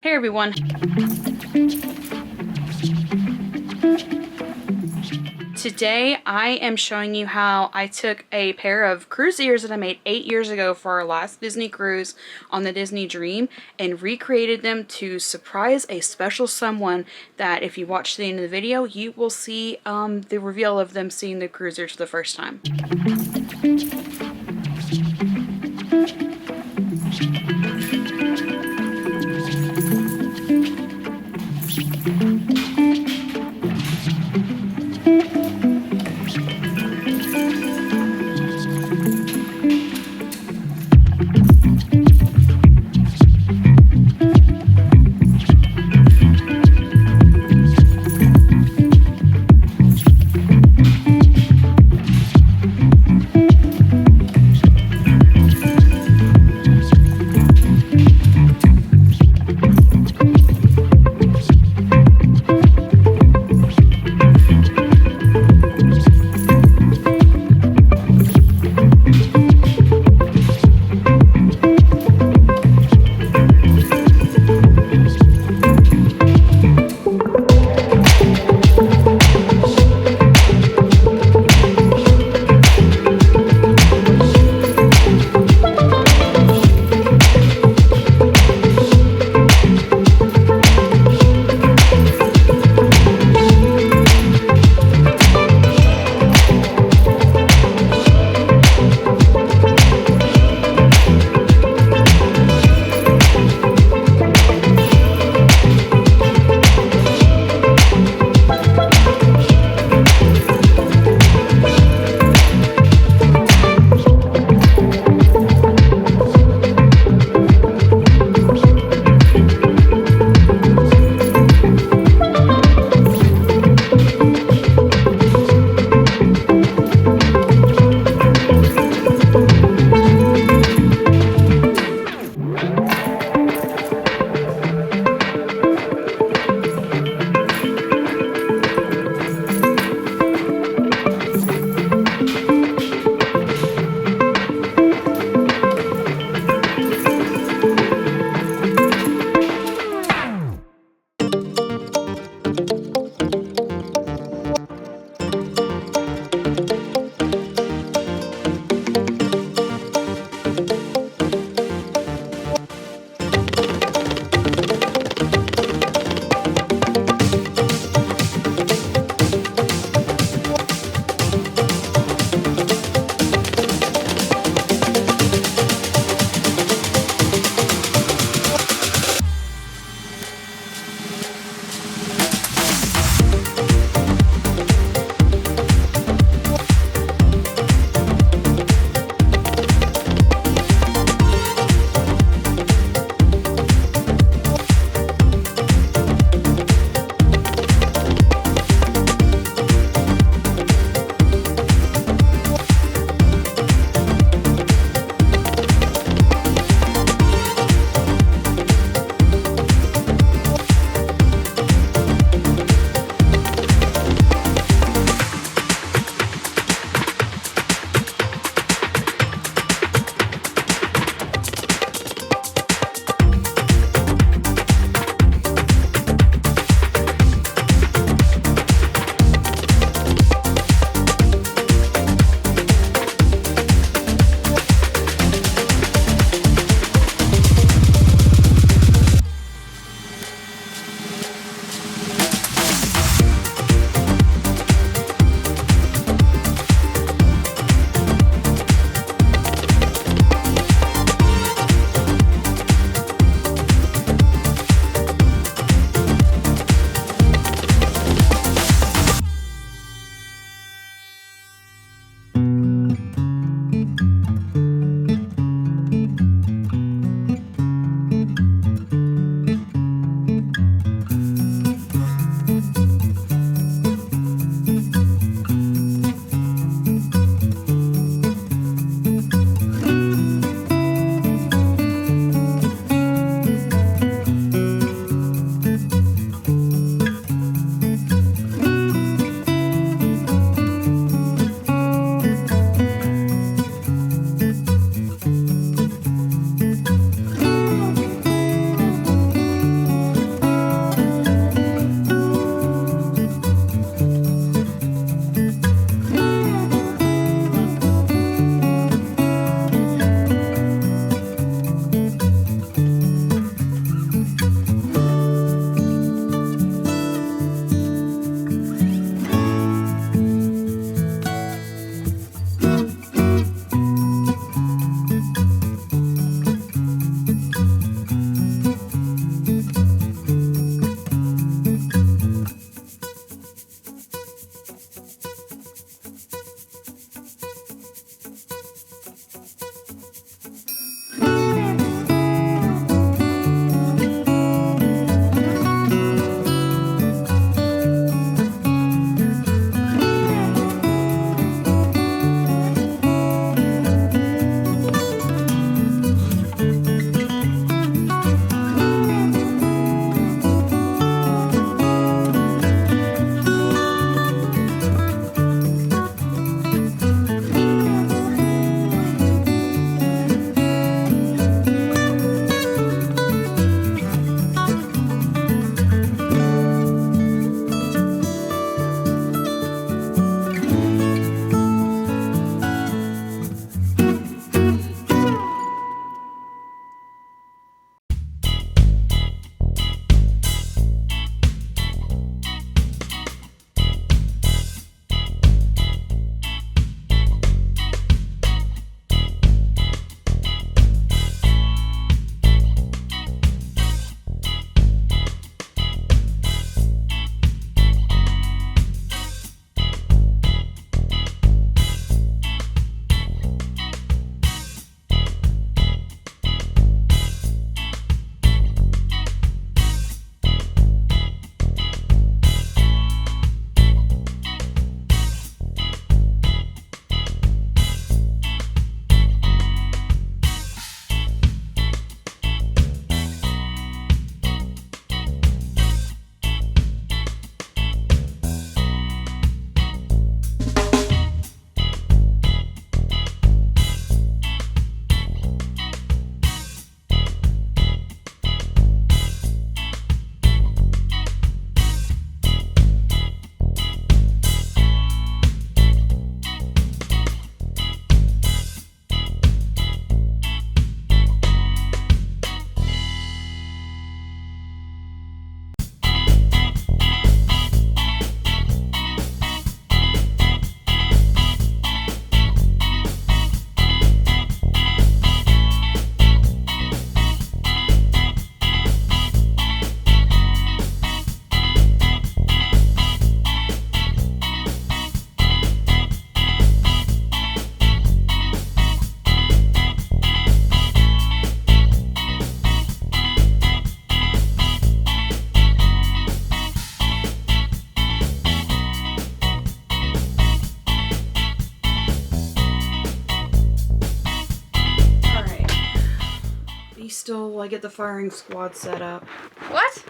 Hey everyone. Today I am showing you how I took a pair of cruise ears that I made 8 years ago for our last Disney cruise on the Disney Dream and recreated them to surprise a special someone that if you watch the end of the video, you will see the reveal of them seeing the cruise ears for the first time. get the firing squad set up. What?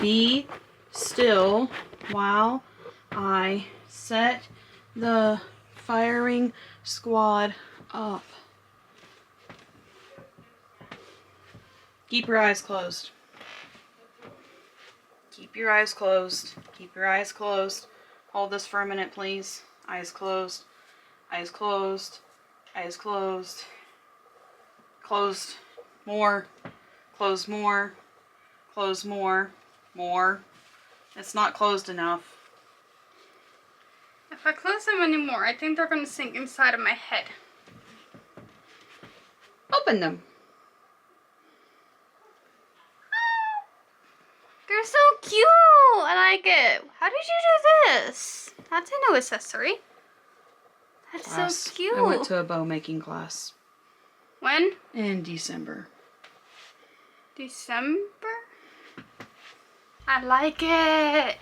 Be still while I set the firing squad up. Keep your eyes closed. Keep your eyes closed. Keep your eyes closed. Hold this for a minute, please. Eyes closed. Eyes closed. Eyes closed. Closed. More. Close more. Close more. More. It's not closed enough. If I close them anymore, I think they're going to sink inside of my head. Open them. They're so cute! I like it. How did you do this? That's a new accessory. That's Class. so cute. I went to a bow making class. When? In December. December? I like it.